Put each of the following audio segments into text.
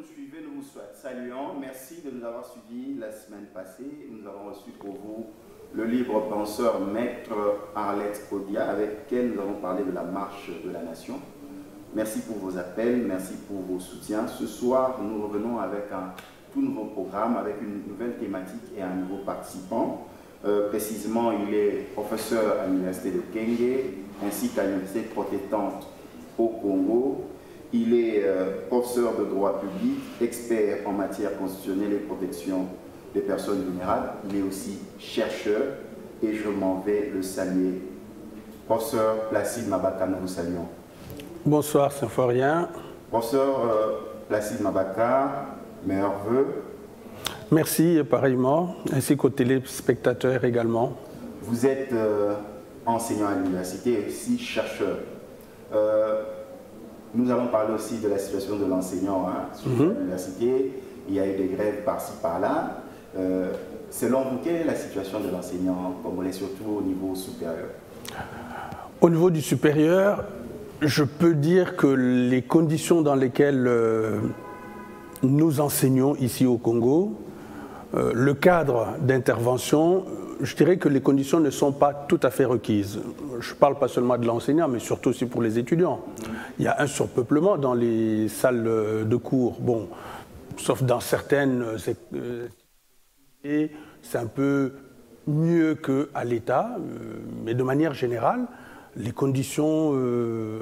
nous suivez, nous vous saluons. Merci de nous avoir suivis la semaine passée. Nous avons reçu pour vous le libre penseur maître Arlette Odia, avec lequel nous avons parlé de la marche de la nation. Merci pour vos appels, merci pour vos soutiens. Ce soir, nous revenons avec un tout nouveau programme, avec une nouvelle thématique et un nouveau participant. Précisément, il est professeur à l'université de Kenge, ainsi qu'à l'université protestante au Congo. Il est professeur de droit public, expert en matière constitutionnelle et protection des personnes vulnérables. Il est aussi chercheur et je m'en vais le saluer. Professeur Placide Mabaka, nous vous saluons. Bonsoir, Symphorien. Professeur Placide Mabaka, meilleurs vœux. Merci, et pareillement, ainsi qu'aux téléspectateurs également. Vous êtes enseignant à l'université et aussi chercheur. Nous allons parler aussi de la situation de l'enseignant sur l'université. Il y a eu des grèves par-ci, par-là. Selon vous, quelle est la situation de l'enseignant congolais, surtout au niveau supérieur? Au niveau du supérieur, je peux dire que les conditions dans lesquelles nous enseignons ici au Congo, le cadre d'intervention, je dirais que les conditions ne sont pas tout à fait requises. Je ne parle pas seulement de l'enseignant, mais surtout aussi pour les étudiants. Il y a un surpeuplement dans les salles de cours. Bon, sauf dans certaines, c'est un peu mieux qu'à l'État, mais de manière générale, les conditions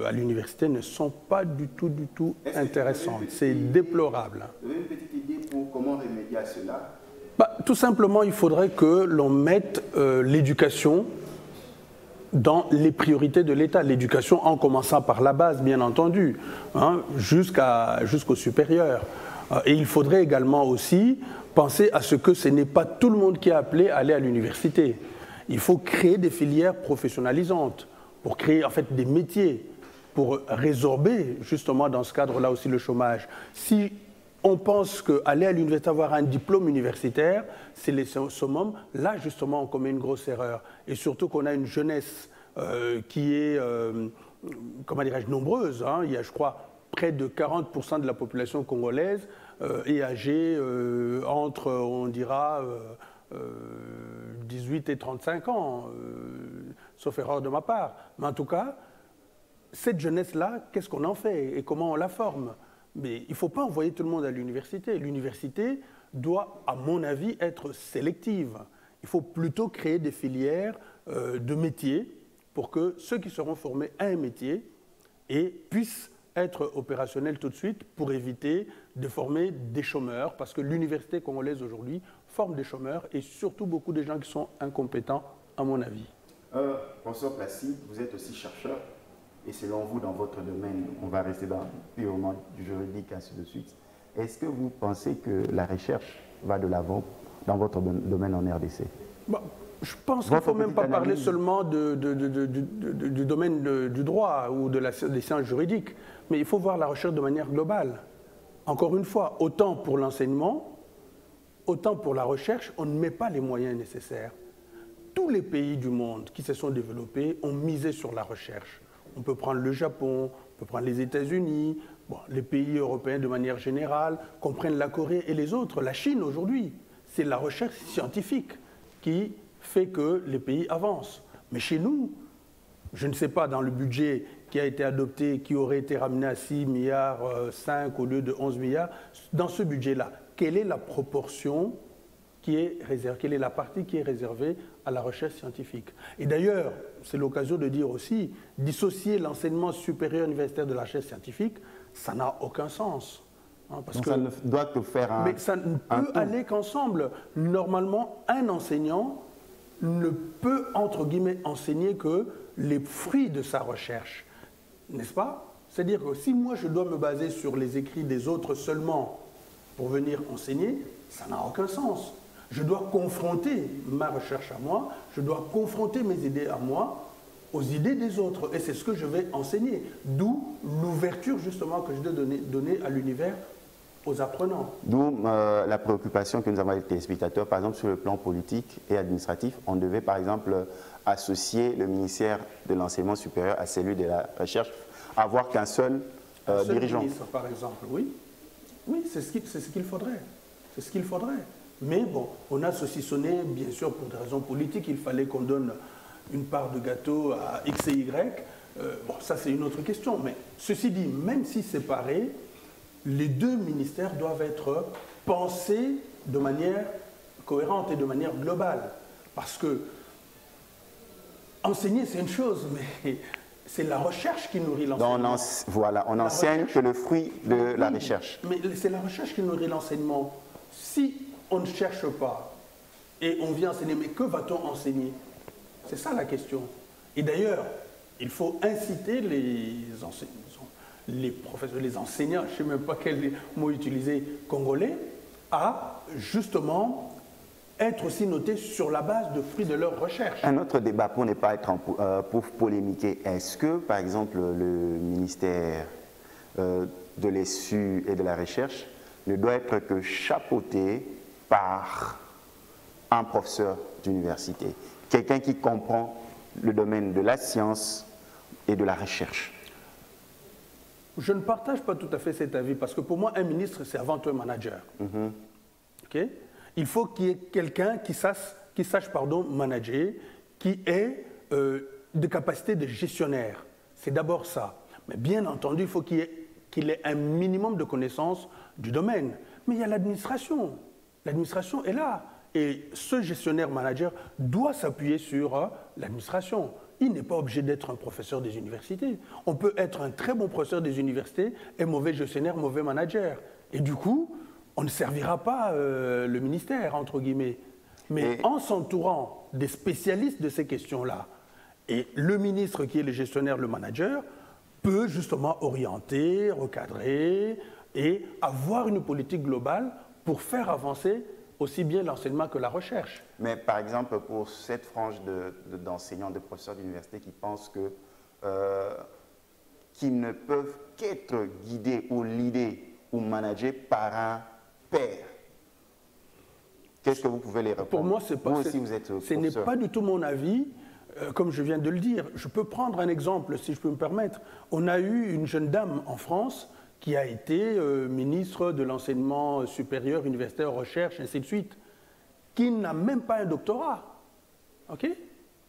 à l'université ne sont pas du tout intéressantes. C'est déplorable. Vous avez une petite idée pour comment remédier à cela? Tout simplement, il faudrait que l'on mette l'éducation dans les priorités de l'État. L'éducation en commençant par la base, bien entendu, hein, jusqu'au supérieur. Et il faudrait également aussi penser à ce que ce n'est pas tout le monde qui est appelé à aller à l'université. Il faut créer des filières professionnalisantes pour créer en fait des métiers, pour résorber justement dans ce cadre-là aussi le chômage. Si on pense qu'aller à l'université, avoir un diplôme universitaire, c'est le summum. Là, justement, on commet une grosse erreur. Et surtout qu'on a une jeunesse qui est, comment dirais-je, nombreuse. Hein. Il y a, je crois, près de 40% de la population congolaise est âgée entre, on dira, 18 et 35 ans, sauf erreur de ma part. Mais en tout cas, cette jeunesse-là, qu'est-ce qu'on en fait et comment on la forme? Mais il ne faut pas envoyer tout le monde à l'université. L'université doit, à mon avis, être sélective. Il faut plutôt créer des filières de métiers pour que ceux qui seront formés à un métier puissent être opérationnels tout de suite pour éviter de former des chômeurs, parce que l'université congolaise aujourd'hui forme des chômeurs et surtout beaucoup de gens qui sont incompétents, à mon avis. Professeur Placide, vous êtes aussi chercheur. Et selon vous, dans votre domaine, on va rester dans purement du juridique, ainsi de suite. Est-ce que vous pensez que la recherche va de l'avant dans votre domaine en RDC? Je pense qu'il ne faut même pas parler seulement du domaine du droit ou des sciences juridiques, mais il faut voir la recherche de manière globale. Encore une fois, autant pour l'enseignement, autant pour la recherche, on ne met pas les moyens nécessaires. Tous les pays du monde qui se sont développés ont misé sur la recherche. On peut prendre le Japon, on peut prendre les États-Unis, les pays européens de manière générale, qu'on prenne la Corée et les autres, la Chine aujourd'hui. C'est la recherche scientifique qui fait que les pays avancent. Mais chez nous, je ne sais pas, dans le budget qui a été adopté, qui aurait été ramené à 6 milliards 5 au lieu de 11 milliards, dans ce budget-là, quelle est la proportion qui est réservée, quelle est la partie qui est réservée à la recherche scientifique? Et d'ailleurs, c'est l'occasion de dire aussi, dissocier l'enseignement supérieur universitaire de la recherche scientifique, ça n'a aucun sens. Hein, parce donc que, ça ne doit que faire un... Mais ça ne peut aller qu'ensemble. Normalement, un enseignant ne peut, entre guillemets, enseigner que les fruits de sa recherche. N'est-ce pas? C'est-à-dire que si moi je dois me baser sur les écrits des autres seulement pour venir enseigner, ça n'a aucun sens. Je dois confronter ma recherche à moi, je dois confronter mes idées à moi aux idées des autres. Et c'est ce que je vais enseigner. D'où l'ouverture justement que je dois donner à l'univers aux apprenants. D'où la préoccupation que nous avons avec les téléspectateurs, par exemple sur le plan politique et administratif. On devait par exemple associer le ministère de l'enseignement supérieur à celui de la recherche, avoir qu'un seul dirigeant. Ministre, par exemple, oui. Oui, c'est ce qu'il faudrait. C'est ce qu'il faudrait. Mais bon, on a saucissonné, bien sûr, pour des raisons politiques. Il fallait qu'on donne une part de gâteau à X et Y. Bon, ça, c'est une autre question. Mais ceci dit, même si séparés, les deux ministères doivent être pensés de manière cohérente et de manière globale. Parce que enseigner, c'est une chose, mais c'est la recherche qui nourrit l'enseignement. Voilà, on enseigne que le fruit de la recherche. Mais c'est la recherche qui nourrit l'enseignement. Si on ne cherche pas et on vient enseigner, mais que va-t-on enseigner? C'est ça la question. Et d'ailleurs, il faut inciter les enseignants, les professeurs, les enseignants, je ne sais même pas quel mot utiliser, congolais, à justement être aussi notés sur la base de fruits de leur recherche. Un autre débat pour ne pas être pour polémiquer, est-ce que, par exemple, le ministère de l'ESU et de la recherche ne doit être que chapeauté par un professeur d'université, quelqu'un qui comprend le domaine de la science et de la recherche? Je ne partage pas tout à fait cet avis, parce que pour moi, un ministre, c'est avant tout un manager. Okay? Il faut qu'il y ait quelqu'un qui sache manager, qui ait des capacités de gestionnaire. C'est d'abord ça. Mais bien entendu, il faut qu'il ait un minimum de connaissances du domaine. Mais il y a l'administration. L'administration est là. Et ce gestionnaire-manager doit s'appuyer sur l'administration. Il n'est pas obligé d'être un professeur des universités. On peut être un très bon professeur des universités et mauvais gestionnaire, mauvais manager. Et du coup, on ne servira pas le ministère, entre guillemets. Mais en s'entourant des spécialistes de ces questions-là, et le ministre qui est le gestionnaire, le manager, peut justement orienter, recadrer et avoir une politique globale pour faire avancer aussi bien l'enseignement que la recherche. Mais par exemple, pour cette frange d'enseignants, de professeurs d'université qui pensent qu'ils ne peuvent qu'être guidés ou leadés ou managés par un père, qu'est-ce que vous pouvez les répondre? Pour moi, ce n'est pas du tout mon avis. Comme je viens de le dire, je peux prendre un exemple, si je peux me permettre. On a eu une jeune dame en France qui a été ministre de l'enseignement supérieur, universitaire, recherche, ainsi de suite, qui n'a même pas un doctorat. OK?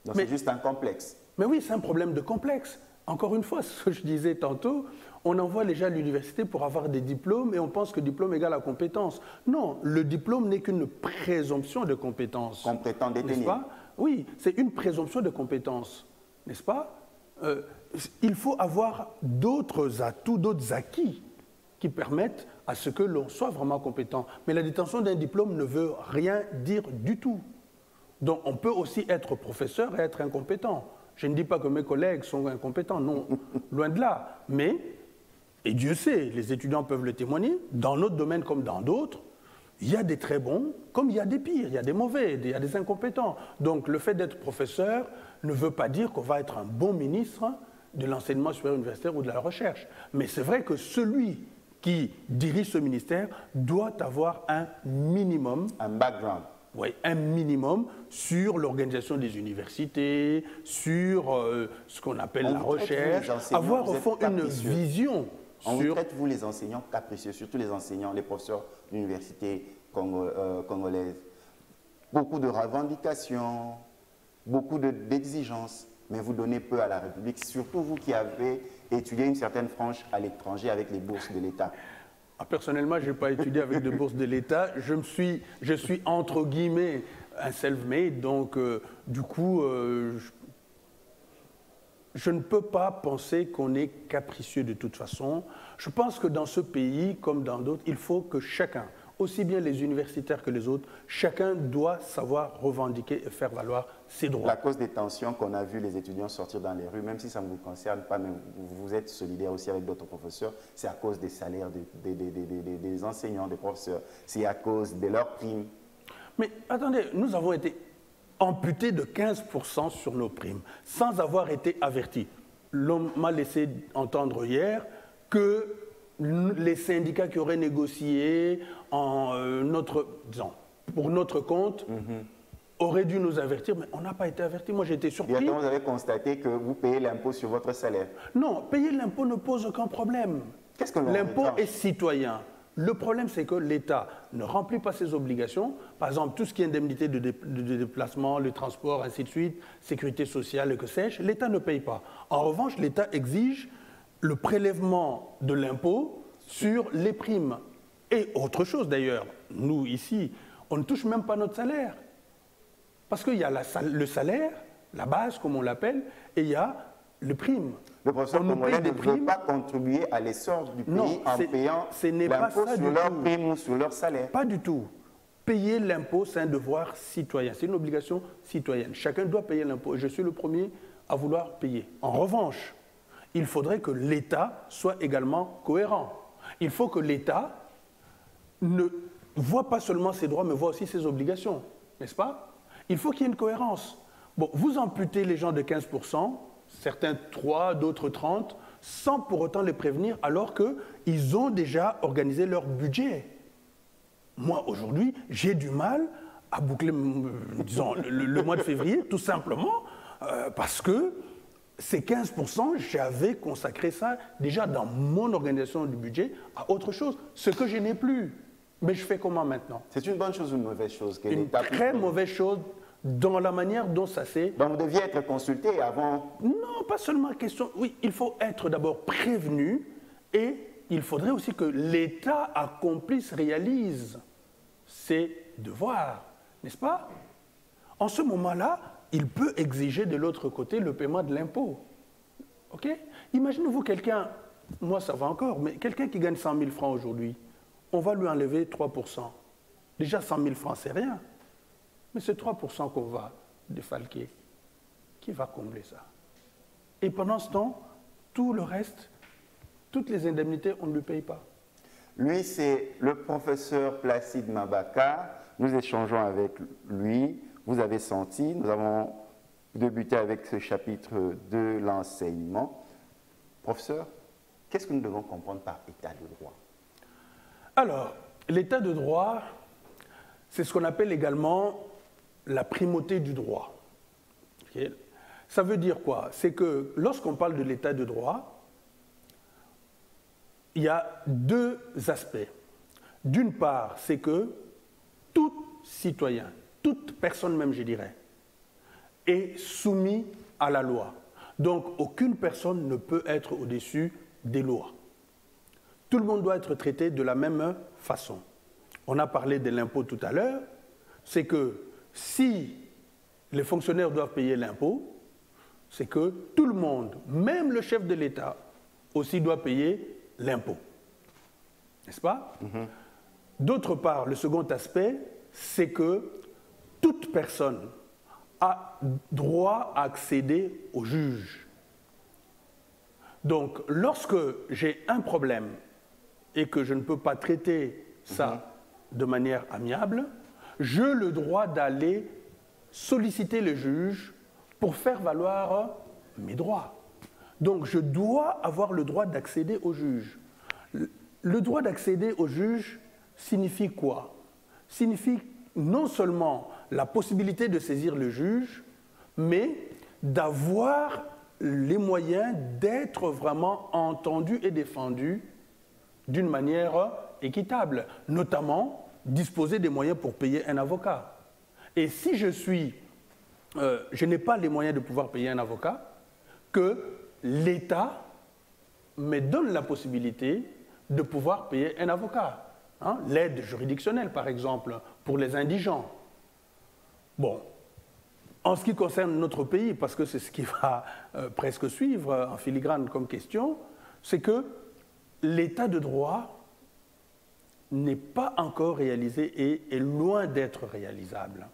Donc c'est juste un complexe. Mais oui, c'est un problème de complexe. Encore une fois, ce que je disais tantôt, on envoie les gens à l'université pour avoir des diplômes et on pense que diplôme égale à compétence. Non, le diplôme n'est qu'une présomption de compétence. Compétent détenu. N'est-ce pas? Oui, c'est une présomption de compétence, n'est-ce pas? Il faut avoir d'autres atouts, d'autres acquis qui permettent à ce que l'on soit vraiment compétent. Mais la détention d'un diplôme ne veut rien dire du tout. Donc on peut aussi être professeur et être incompétent. Je ne dis pas que mes collègues sont incompétents, non, loin de là. Mais, et Dieu sait, les étudiants peuvent le témoigner, dans notre domaine comme dans d'autres, il y a des très bons, comme il y a des pires, il y a des mauvais, il y a des incompétents. Donc le fait d'être professeur ne veut pas dire qu'on va être un bon ministre de l'enseignement supérieur universitaire ou de la recherche. Mais c'est vrai que celui qui dirige ce ministère doit avoir un minimum. Un background. Oui, un minimum sur l'organisation des universités, sur ce qu'on appelle la recherche, avoir au fond une vision. On vous traite, vous les enseignants, capricieux, surtout les enseignants, les professeurs d'université congolaises. Beaucoup de revendications, beaucoup d'exigences, mais vous donnez peu à la République, surtout vous qui avez étudié une certaine frange à l'étranger avec les bourses de l'État. Personnellement, je n'ai pas étudié avec des bourses de l'État. Je suis entre guillemets un self-made, donc du coup, je ne peux pas penser qu'on est capricieux de toute façon. Je pense que dans ce pays, comme dans d'autres, il faut que chacun, aussi bien les universitaires que les autres, chacun doit savoir revendiquer et faire valoir ses droits. La cause des tensions qu'on a vu les étudiants sortir dans les rues, même si ça ne vous concerne pas, mais vous êtes solidaire aussi avec d'autres professeurs, c'est à cause des salaires des enseignants, des professeurs, c'est à cause de leurs primes. Mais attendez, nous avons été amputés de 15% sur nos primes, sans avoir été avertis. L'on m'a laissé entendre hier que les syndicats qui auraient négocié pour notre compte auraient dû nous avertir, mais on n'a pas été avertis. Moi, j'ai été surpris. Et vous avez constaté que vous payez l'impôt sur votre salaire. Non, payer l'impôt ne pose aucun problème. Qu'est-ce que l'on L'impôt est citoyen. Le problème, c'est que l'État ne remplit pas ses obligations. Par exemple, tout ce qui est indemnité de déplacement, le transport, ainsi de suite, sécurité sociale, que sais-je, l'État ne paye pas. En revanche, l'État exige le prélèvement de l'impôt sur les primes. Et autre chose d'ailleurs, nous ici, on ne touche même pas notre salaire. Parce qu'il y a le salaire, la base comme on l'appelle, et il y a le prime. Le professeur congolais ne veut pas contribuer à l'essor du pays en payant l'impôt sur leurs primes ou sur leur salaire. Pas du tout. Payer l'impôt, c'est un devoir citoyen, c'est une obligation citoyenne. Chacun doit payer l'impôt et je suis le premier à vouloir payer. En revanche, il faudrait que l'État soit également cohérent. Il faut que l'État ne voit pas seulement ses droits, mais voit aussi ses obligations, n'est-ce pas? Il faut qu'il y ait une cohérence. Bon, vous amputez les gens de 15%, certains 3, d'autres 30, sans pour autant les prévenir, alors qu'ils ont déjà organisé leur budget. Moi, aujourd'hui, j'ai du mal à boucler, disons, le mois de février, tout simplement, parce que ces 15%, j'avais consacré ça déjà dans mon organisation du budget à autre chose, ce que je n'ai plus. Mais je fais comment maintenant? C'est une bonne chose ou une mauvaise chose que Une très mauvaise chose dans la manière dont ça s'est... Donc vous deviez être consulté avant? Non, pas seulement question... Oui, il faut être d'abord prévenu et il faudrait aussi que l'État accomplisse, réalise ses devoirs, n'est-ce pas? En ce moment-là, il peut exiger de l'autre côté le paiement de l'impôt. OK? Imaginez-vous quelqu'un, moi ça va encore, mais quelqu'un qui gagne 100 000 francs aujourd'hui, on va lui enlever 3%. Déjà 100 000 francs, c'est rien. Mais c'est 3% qu'on va défalquer. Qui va combler ça? Et pendant ce temps, tout le reste, toutes les indemnités, on ne lui paye pas. Lui, c'est le professeur Placide Mabaka. Nous échangeons avec lui. Vous avez senti, nous avons débuté avec ce chapitre de l'enseignement. Professeur, qu'est-ce que nous devons comprendre par état de droit? Alors, l'état de droit, c'est ce qu'on appelle également la primauté du droit. Okay? Ça veut dire quoi? C'est que lorsqu'on parle de l'état de droit, il y a deux aspects. D'une part, c'est que tout citoyen, toute personne même, je dirais, est soumis à la loi. Donc, aucune personne ne peut être au-dessus des lois. Tout le monde doit être traité de la même façon. On a parlé de l'impôt tout à l'heure, c'est que si les fonctionnaires doivent payer l'impôt, c'est que tout le monde, même le chef de l'État, aussi doit payer l'impôt. N'est-ce pas? D'autre part, le second aspect, c'est que toute personne a droit à accéder au juge. Donc, lorsque j'ai un problème et que je ne peux pas traiter ça de manière amiable, j'ai le droit d'aller solliciter le juge pour faire valoir mes droits. Donc, je dois avoir le droit d'accéder au juge. Le droit d'accéder au juge signifie quoi? Signifie non seulement la possibilité de saisir le juge, mais d'avoir les moyens d'être vraiment entendu et défendu d'une manière équitable, notamment disposer des moyens pour payer un avocat. Et si je n'ai pas les moyens de pouvoir payer un avocat, que l'État me donne la possibilité de pouvoir payer un avocat. Hein, l'aide juridictionnelle, par exemple, pour les indigents. Bon, en ce qui concerne notre pays, parce que c'est ce qui va presque suivre en filigrane comme question, c'est que l'état de droit n'est pas encore réalisé et est loin d'être réalisable.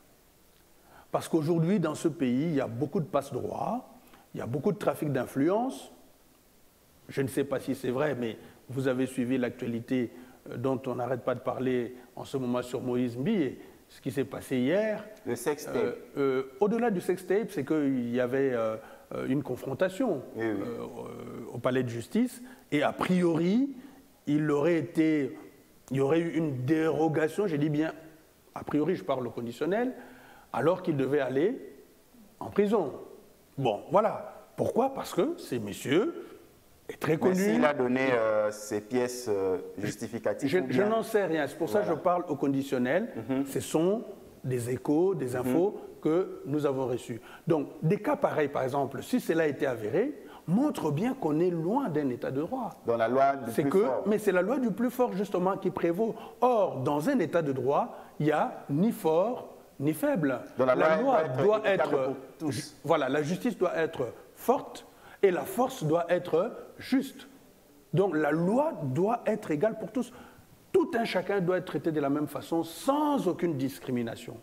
Parce qu'aujourd'hui, dans ce pays, il y a beaucoup de passe-droits, il y a beaucoup de trafic d'influence. Je ne sais pas si c'est vrai, mais vous avez suivi l'actualité dont on n'arrête pas de parler en ce moment sur Moïse Mbi et ce qui s'est passé hier. Le sextape. Au-delà du sextape, c'est qu'il y avait une confrontation au palais de justice et a priori, il y aurait eu une dérogation, j'ai dit bien, a priori je parle au conditionnel, alors qu'il devait aller en prison. Bon, voilà. Pourquoi? Parce que ces messieurs est très connu. Mais s'il a donné ses pièces justificatives. Je n'en sais rien. C'est pour ça que je parle au conditionnel. Ce sont des échos, des infos que nous avons reçus. Donc, des cas pareils, par exemple, si cela a été avéré, montre bien qu'on est loin d'un état de droit. Dans la loi du plus fort. Mais c'est la loi du plus fort, justement, qui prévaut. Or, dans un état de droit, il n'y a ni fort ni faible. La loi doit être pour tous. Voilà, la justice doit être forte et la force doit être juste. Donc la loi doit être égale pour tous. Tout un chacun doit être traité de la même façon, sans aucune discrimination.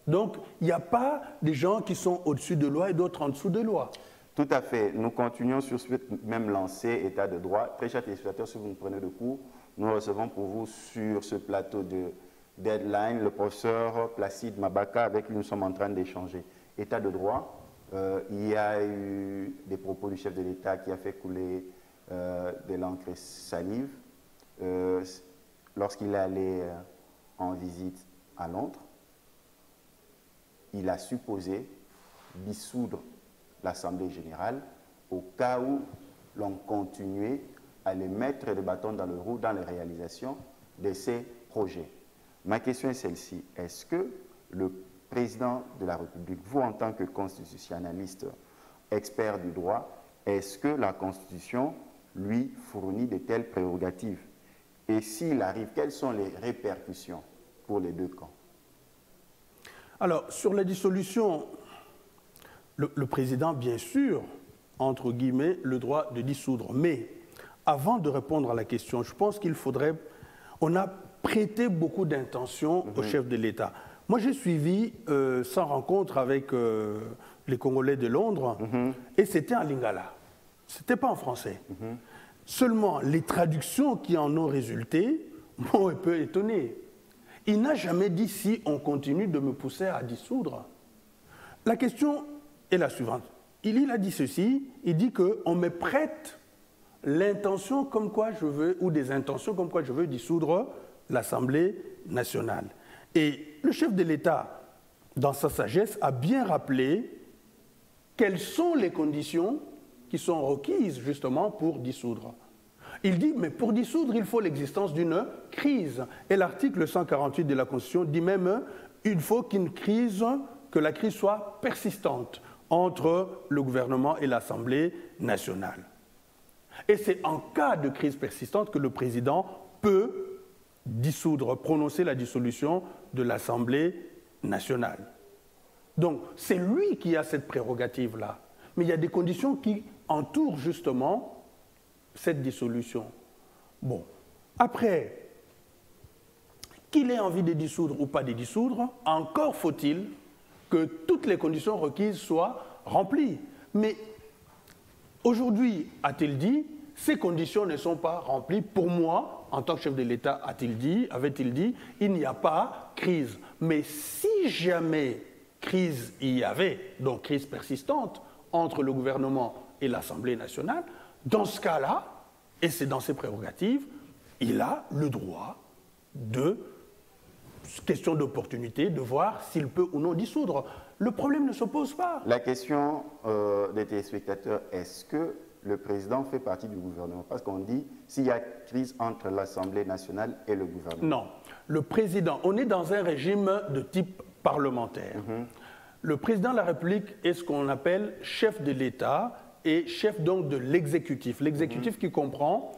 Donc il n'y a pas des gens qui sont au-dessus de loi et d'autres en dessous de loi. Tout à fait. Nous continuons sur ce même lancé, état de droit. Très chers téléspectateurs, si vous nous prenez de cours, nous recevons pour vous sur ce plateau de Deadline le professeur Placide Mabaka, avec qui nous sommes en train d'échanger. État de droit, il y a eu des propos du chef de l'État qui a fait couler de l'encre et salive lorsqu'il est allé en visite à Londres. Il a supposé dissoudre l'Assemblée générale au cas où l'on continuait à les mettre les bâtons dans le roue dans les réalisations de ces projets. Ma question est celle-ci. Est-ce que le président de la République, vous en tant que constitutionnaliste, expert du droit, est-ce que la Constitution lui fournit de telles prérogatives? Et s'il arrive, quelles sont les répercussions pour les deux camps? Alors, sur la dissolution, le président, bien sûr, entre guillemets, le droit de dissoudre. Mais avant de répondre à la question, je pense qu'il faudrait... On a prêté beaucoup d'intention au chef de l'État. Moi, j'ai suivi sa rencontre avec les Congolais de Londres, et c'était en lingala. Ce n'était pas en français. Seulement, les traductions qui en ont résulté m'ont un peu étonné. Il n'a jamais dit si on continue de me pousser à dissoudre. La question est la suivante. Il a dit ceci, il dit qu'on me prête l'intention comme quoi je veux, ou des intentions comme quoi je veux dissoudre l'Assemblée nationale. Et le chef de l'État, dans sa sagesse, a bien rappelé quelles sont les conditions qui sont requises justement pour dissoudre. Il dit, mais pour dissoudre, il faut l'existence d'une crise. Et l'article 148 de la Constitution dit même il faut que la crise soit persistante entre le gouvernement et l'Assemblée nationale. Et c'est en cas de crise persistante que le président peut prononcer la dissolution de l'Assemblée nationale. Donc, c'est lui qui a cette prérogative-là. Mais il y a des conditions qui entourent justement cette dissolution. Bon, après, qu'il ait envie de dissoudre ou pas de dissoudre, encore faut-il que toutes les conditions requises soient remplies. Mais aujourd'hui, a-t-il dit, ces conditions ne sont pas remplies. Pour moi, en tant que chef de l'État, avait-il dit, il n'y a pas crise. Mais si jamais crise il y avait, donc crise persistante, entre le gouvernement et l'Assemblée nationale, dans ce cas-là, et c'est dans ses prérogatives, il a le droit de, question d'opportunité, de voir s'il peut ou non dissoudre. Le problème ne se pose pas. La question des téléspectateurs, est-ce que le président fait partie du gouvernement? Parce qu'on dit s'il y a crise entre l'Assemblée nationale et le gouvernement. Non. Le président, on est dans un régime de type parlementaire. Le président de la République est ce qu'on appelle chef de l'État et chef donc de l'exécutif. L'exécutif qui comprend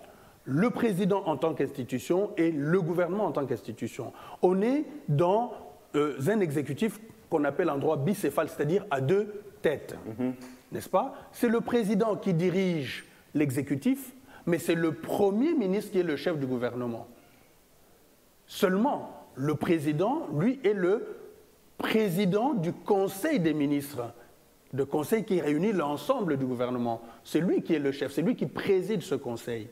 le président en tant qu'institution et le gouvernement en tant qu'institution. On est dans un exécutif qu'on appelle en droit bicéphale, c'est-à-dire à deux têtes. N'est-ce pas? C'est le président qui dirige l'exécutif, mais c'est le Premier ministre qui est le chef du gouvernement. Seulement, le président, lui, est le président du Conseil des ministres, le conseil qui réunit l'ensemble du gouvernement. C'est lui qui est le chef, c'est lui qui préside ce conseil.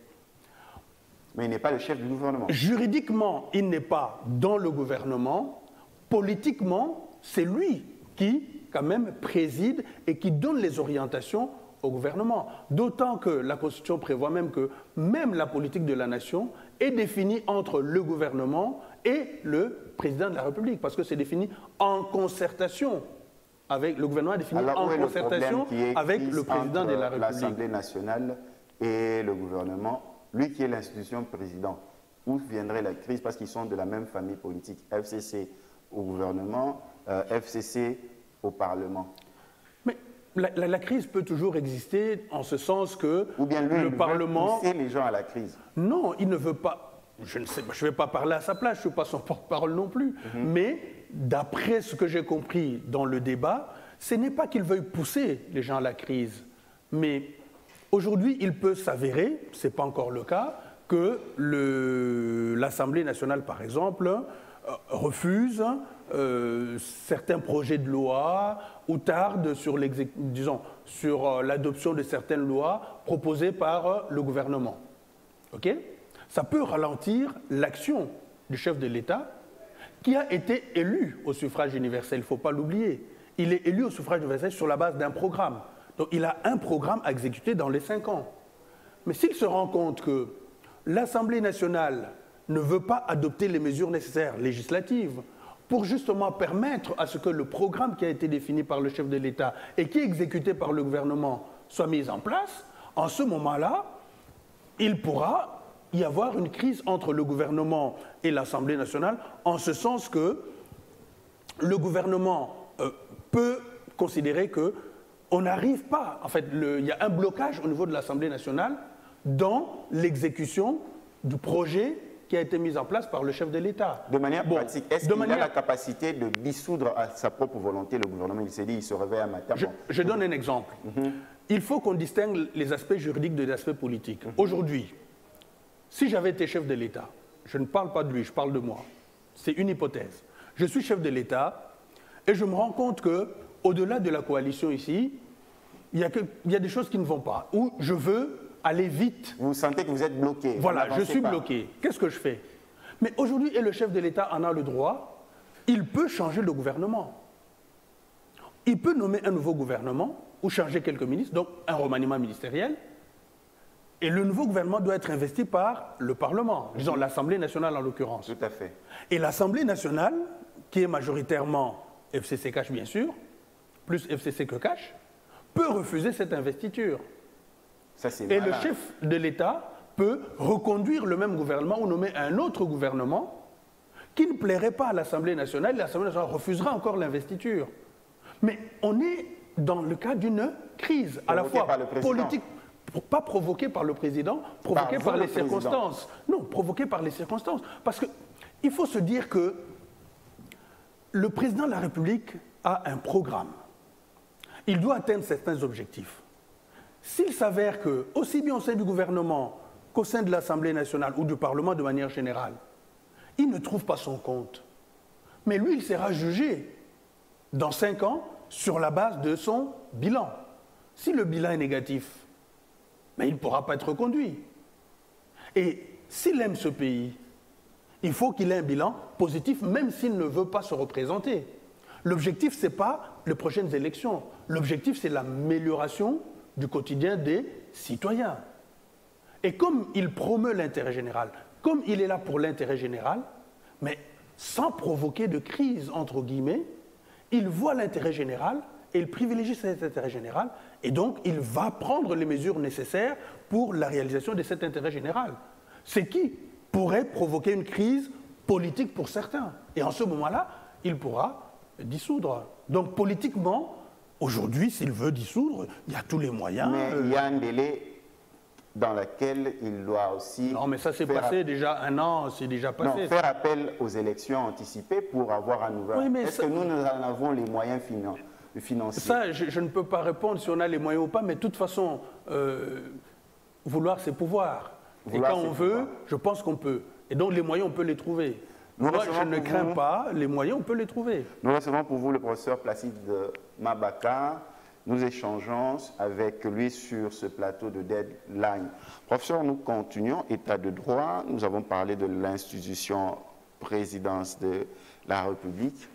Mais il n'est pas le chef du gouvernement. Juridiquement, il n'est pas dans le gouvernement. Politiquement, c'est lui qui, quand même, préside et qui donne les orientations au gouvernement. D'autant que la Constitution prévoit même que même la politique de la nation est définie entre le gouvernement et le président de la République, parce que c'est défini en concertation avec le gouvernement, défini en concertation avec le président de la République. L'Assemblée nationale et le gouvernement, lui qui est l'institution président, où viendrait la crise parce qu'ils sont de la même famille politique, FCC au gouvernement, FCC au Parlement. Mais la crise peut toujours exister en ce sens que ou bien lui, le Parlement... pousser les gens à la crise. Non, il ne veut pas... Je ne sais pas, je ne vais pas parler à sa place, je ne suis pas son porte-parole non plus. Mais d'après ce que j'ai compris dans le débat, ce n'est pas qu'il veuille pousser les gens à la crise. Mais aujourd'hui, il peut s'avérer, ce n'est pas encore le cas, que l'Assemblée nationale, par exemple, refuse certains projets de loi ou tarde sur l'adoption de certaines lois proposées par le gouvernement. Ok ? Ça peut ralentir l'action du chef de l'État qui a été élu au suffrage universel, il ne faut pas l'oublier. Il est élu au suffrage universel sur la base d'un programme. Donc il a un programme à exécuter dans les 5 ans. Mais s'il se rend compte que l'Assemblée nationale ne veut pas adopter les mesures nécessaires législatives pour justement permettre à ce que le programme qui a été défini par le chef de l'État et qui est exécuté par le gouvernement soit mis en place, en ce moment-là, il pourra y avoir une crise entre le gouvernement et l'Assemblée nationale, en ce sens que le gouvernement peut considérer qu'on n'arrive pas, en fait, il y a un blocage au niveau de l'Assemblée nationale dans l'exécution du projet qui a été mis en place par le chef de l'État. De manière pratique, est-ce qu'il a la capacité de dissoudre à sa propre volonté le gouvernement? Il s'est dit, il se réveille à matin. Je donne un exemple. Il faut qu'on distingue les aspects juridiques des aspects politiques. Aujourd'hui, si j'avais été chef de l'État, je ne parle pas de lui, je parle de moi. C'est une hypothèse. Je suis chef de l'État et je me rends compte qu'au-delà de la coalition ici, il y a des choses qui ne vont pas, où je veux aller vite. Vous sentez que vous êtes bloqué. Voilà, je suis bloqué. Qu'est-ce que je fais? Mais aujourd'hui, et le chef de l'État en a le droit, il peut changer le gouvernement. Il peut nommer un nouveau gouvernement ou changer quelques ministres, donc un remaniement ministériel. Et le nouveau gouvernement doit être investi par le Parlement, disons l'Assemblée nationale en l'occurrence. Tout à fait. Et l'Assemblée nationale, qui est majoritairement FCC Cash bien sûr, plus FCC que Cash, peut refuser cette investiture. Ça, c'est et malin. le chef de l'État peut reconduire le même gouvernement ou nommer un autre gouvernement qui ne plairait pas à l'Assemblée nationale, et l'Assemblée nationale refusera encore l'investiture. Mais on est dans le cas d'une crise, à la fois politique, pas provoquée par le président, provoquée par les circonstances. Non, provoquée par les circonstances. Parce qu'il faut se dire que le président de la République a un programme. Il doit atteindre certains objectifs. S'il s'avère que, aussi bien au sein du gouvernement qu'au sein de l'Assemblée nationale ou du Parlement de manière générale, il ne trouve pas son compte, mais lui, il sera jugé dans 5 ans sur la base de son bilan. Si le bilan est négatif, mais il ne pourra pas être reconduit. Et s'il aime ce pays, il faut qu'il ait un bilan positif, même s'il ne veut pas se représenter. L'objectif, ce n'est pas les prochaines élections. L'objectif, c'est l'amélioration du quotidien des citoyens. Et comme il promeut l'intérêt général, comme il est là pour l'intérêt général, mais sans provoquer de crise, entre guillemets, il voit l'intérêt général et il privilégie cet intérêt général, et donc il va prendre les mesures nécessaires pour la réalisation de cet intérêt général. Ce qui pourrait provoquer une crise politique pour certains. Et en ce moment-là, il pourra dissoudre. Donc politiquement, aujourd'hui, s'il veut dissoudre, il y a tous les moyens. Mais il y a un délai dans lequel il doit aussi... Non, mais ça s'est passé déjà 1 an, c'est déjà passé. Non, faire appel aux élections anticipées pour avoir un nouvel... Oui, est-ce que nous en avons les moyens financiers? Ça, je ne peux pas répondre si on a les moyens ou pas, mais de toute façon, vouloir, c'est pouvoir. Et quand on veut, je pense qu'on peut. Et donc les moyens, on peut les trouver. Moi, je ne crains pas, les moyens, on peut les trouver. Nous recevons pour vous le professeur Placide Mabaka. Nous échangeons avec lui sur ce plateau de Deadline. Professeur, nous continuons. État de droit, nous avons parlé de l'institution présidence de la République.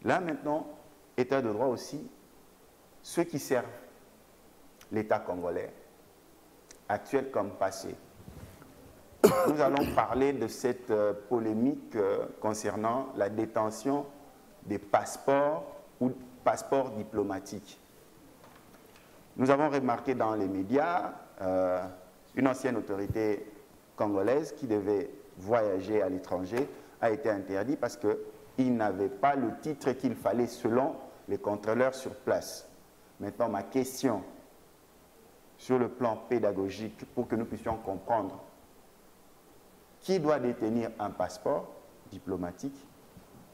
Là, maintenant, État de droit aussi, ceux qui servent l'État congolais, actuel comme passé. Nous allons parler de cette polémique concernant la détention des passeports ou passeports diplomatiques. Nous avons remarqué dans les médias une ancienne autorité congolaise qui devait voyager à l'étranger a été interdit parce qu'il n'avait pas le titre qu'il fallait selon les contrôleurs sur place. Maintenant, ma question sur le plan pédagogique, pour que nous puissions comprendre qui doit détenir un passeport diplomatique,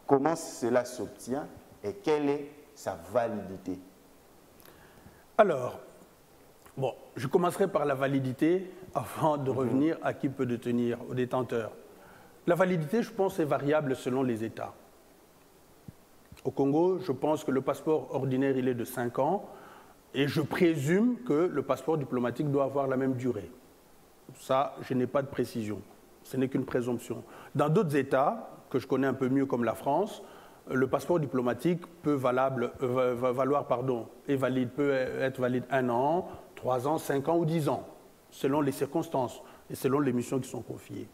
comment cela s'obtient et quelle est sa validité? Alors, bon, je commencerai par la validité avant de revenir à qui peut détenir, au détenteur. La validité, je pense, est variable selon les États. Au Congo, je pense que le passeport ordinaire, il est de 5 ans et je présume que le passeport diplomatique doit avoir la même durée. Ça, je n'ai pas de précision. Ce n'est qu'une présomption. Dans d'autres États, que je connais un peu mieux comme la France, le passeport diplomatique peut être valide 1 an, 3 ans, 5 ans ou 10 ans, selon les circonstances et selon les missions qui sont confiées.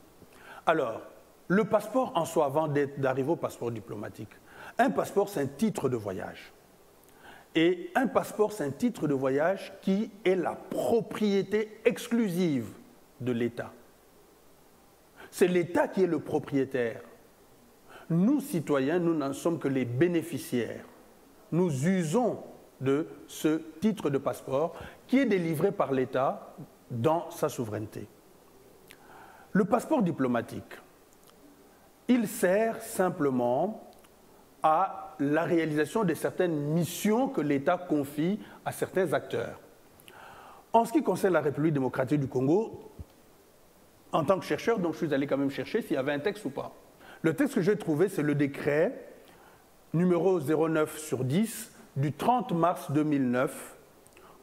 Alors, le passeport en soi, avant d'arriver au passeport diplomatique, un passeport, c'est un titre de voyage. Et un passeport, c'est un titre de voyage qui est la propriété exclusive de l'État. C'est l'État qui est le propriétaire. Nous, citoyens, nous n'en sommes que les bénéficiaires. Nous usons de ce titre de passeport qui est délivré par l'État dans sa souveraineté. Le passeport diplomatique, il sert simplement à la réalisation de certaines missions que l'État confie à certains acteurs. En ce qui concerne la République démocratique du Congo, en tant que chercheur, donc je suis allé quand même chercher s'il y avait un texte ou pas. Le texte que j'ai trouvé, c'est le décret numéro 09/10 du 30 mars 2009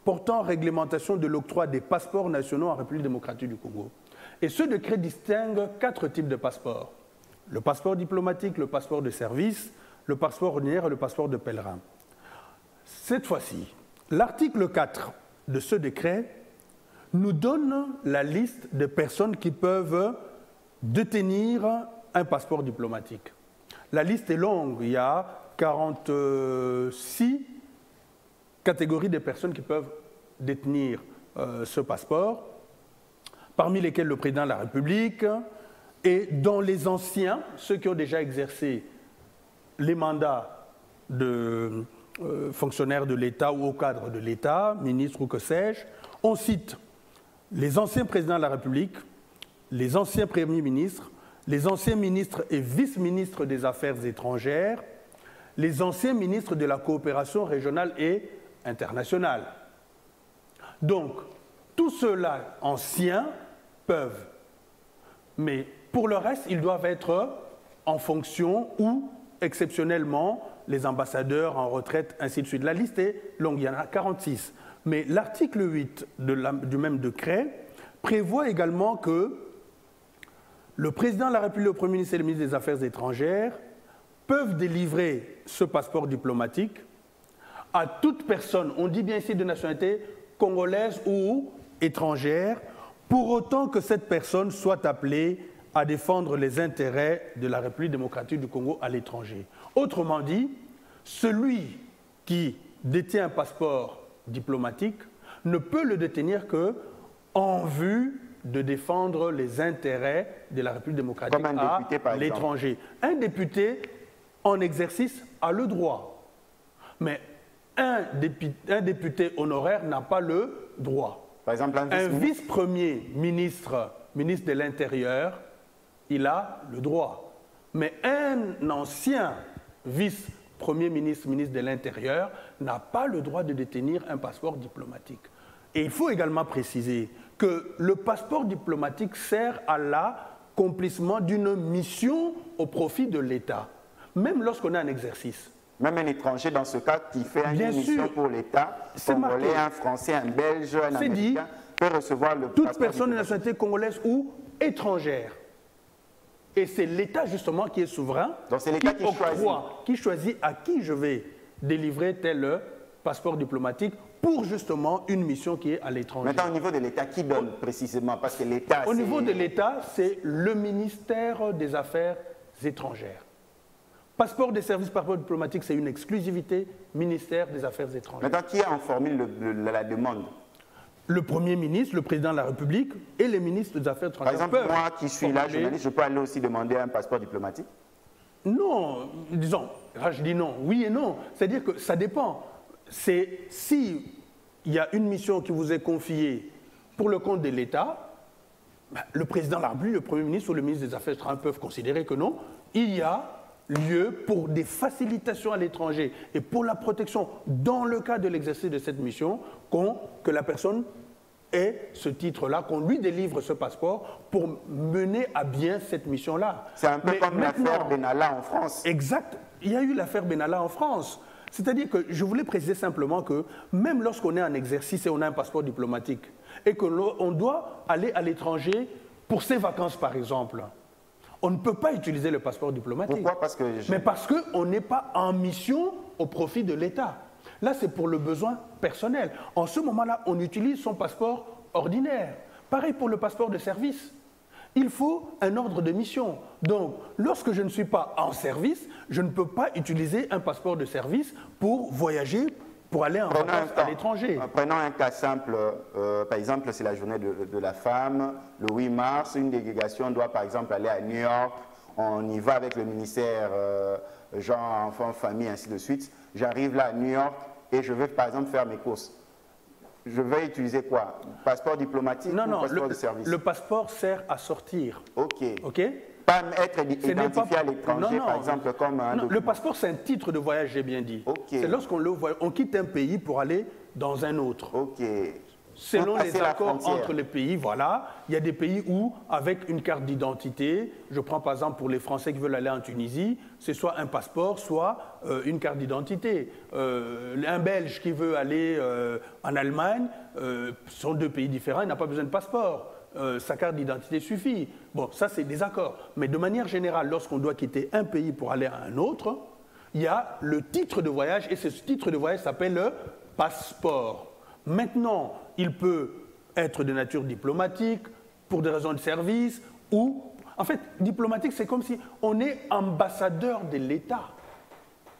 portant réglementation de l'octroi des passeports nationaux en République démocratique du Congo. Et ce décret distingue 4 types de passeports. Le passeport diplomatique, le passeport de service, le passeport ordinaire et le passeport de pèlerin. Cette fois-ci, l'article 4 de ce décret nous donne la liste des personnes qui peuvent détenir un passeport diplomatique. La liste est longue, il y a 46 catégories de personnes qui peuvent détenir ce passeport, parmi lesquelles le président de la République, et dans les anciens, ceux qui ont déjà exercé les mandats de fonctionnaires de l'État ou au cadre de l'État, ministres ou que sais-je, on cite les anciens présidents de la République, les anciens premiers ministres, les anciens ministres et vice-ministres des Affaires étrangères, les anciens ministres de la coopération régionale et internationale. Donc, tous ceux-là anciens peuvent, mais pour le reste, ils doivent être en fonction ou, exceptionnellement, les ambassadeurs en retraite, ainsi de suite. La liste est longue, il y en a 46. Mais l'article 8 du même décret prévoit également que le président de la République, le Premier ministre et le ministre des Affaires étrangères peuvent délivrer ce passeport diplomatique à toute personne, on dit bien ici de nationalité congolaise ou étrangère, pour autant que cette personne soit appelée à défendre les intérêts de la République démocratique du Congo à l'étranger. Autrement dit, celui qui détient un passeport diplomatique ne peut le détenir qu'en vue de défendre les intérêts de la République démocratique à l'étranger. Un député en exercice a le droit, mais un député honoraire n'a pas le droit. Par exemple, un vice-premier ministre, ministre de l'Intérieur, il a le droit. Mais un ancien vice-premier ministre, ministre de l'Intérieur, n'a pas le droit de détenir un passeport diplomatique. Et il faut également préciser que le passeport diplomatique sert à l'accomplissement d'une mission au profit de l'État, même lorsqu'on a un exercice. Même un étranger, dans ce cas, qui fait une mission pour l'État, congolais, un Français, un Belge, un Américain, peut recevoir le passeport. Toute personne de nationalité congolaise ou étrangère. Et c'est l'État, justement, qui est souverain, donc c'est l'État qui choisit à qui je vais délivrer tel passeport diplomatique pour, justement, une mission qui est à l'étranger. Maintenant, au niveau de l'État, qui donne précisément? Parce que l'État, au niveau de l'État, c'est le ministère des Affaires étrangères. Passeport des services, passeport diplomatique, c'est une exclusivité, ministère des Affaires étrangères. Maintenant, qui a en formule la demande? le Premier ministre, le Président de la République et les ministres des Affaires étrangères. Par exemple, moi qui suis là, journaliste, je peux aller aussi demander un passeport diplomatique? Non, disons, je dis non, oui et non. C'est-à-dire que ça dépend. C'est si il y a une mission qui vous est confiée pour le compte de l'État, le Président de la République, le Premier ministre ou le ministre des Affaires étrangères peuvent considérer que non, il y a lieu pour des facilitations à l'étranger et pour la protection dans le cas de l'exercice de cette mission que la personne ait ce titre-là, qu'on lui délivre ce passeport pour mener à bien cette mission-là. C'est un peu comme l'affaire Benalla en France. Exact. Il y a eu l'affaire Benalla en France. C'est-à-dire que je voulais préciser simplement que même lorsqu'on est en exercice et on a un passeport diplomatique et qu'on doit aller à l'étranger pour ses vacances, par exemple, on ne peut pas utiliser le passeport diplomatique. Pourquoi? Mais parce qu'on n'est pas en mission au profit de l'État. Là, c'est pour le besoin personnel. En ce moment-là, on utilise son passeport ordinaire. Pareil pour le passeport de service. Il faut un ordre de mission. Donc, lorsque je ne suis pas en service, je ne peux pas utiliser un passeport de service pour voyager, pour aller en vacances à l'étranger. Prenons un cas simple. Par exemple, c'est la journée de la femme. Le 8 mars, une délégation doit par exemple aller à New York. On y va avec le ministère genre, enfants, famille, ainsi de suite. J'arrive là à New York et je veux par exemple faire mes courses. Je vais utiliser quoi? Passeport diplomatique ou passeport de service? Le passeport sert à sortir. OK. OK? Pas être identifié à l'étranger, par exemple, comme un document. Le passeport, c'est un titre de voyage, j'ai bien dit. Okay. C'est lorsqu'on on quitte un pays pour aller dans un autre. OK. Selon les accords entre les pays, voilà. Il y a des pays où, avec une carte d'identité, je prends par exemple pour les Français qui veulent aller en Tunisie, c'est soit un passeport, soit une carte d'identité. Un Belge qui veut aller en Allemagne, ce sont deux pays différents, il n'a pas besoin de passeport. Sa carte d'identité suffit. Bon, ça c'est des accords. Mais de manière générale, lorsqu'on doit quitter un pays pour aller à un autre, il y a le titre de voyage, et ce titre de voyage s'appelle le passeport. Maintenant, il peut être de nature diplomatique, pour des raisons de service, ou... En fait, diplomatique, c'est comme si on est ambassadeur de l'État,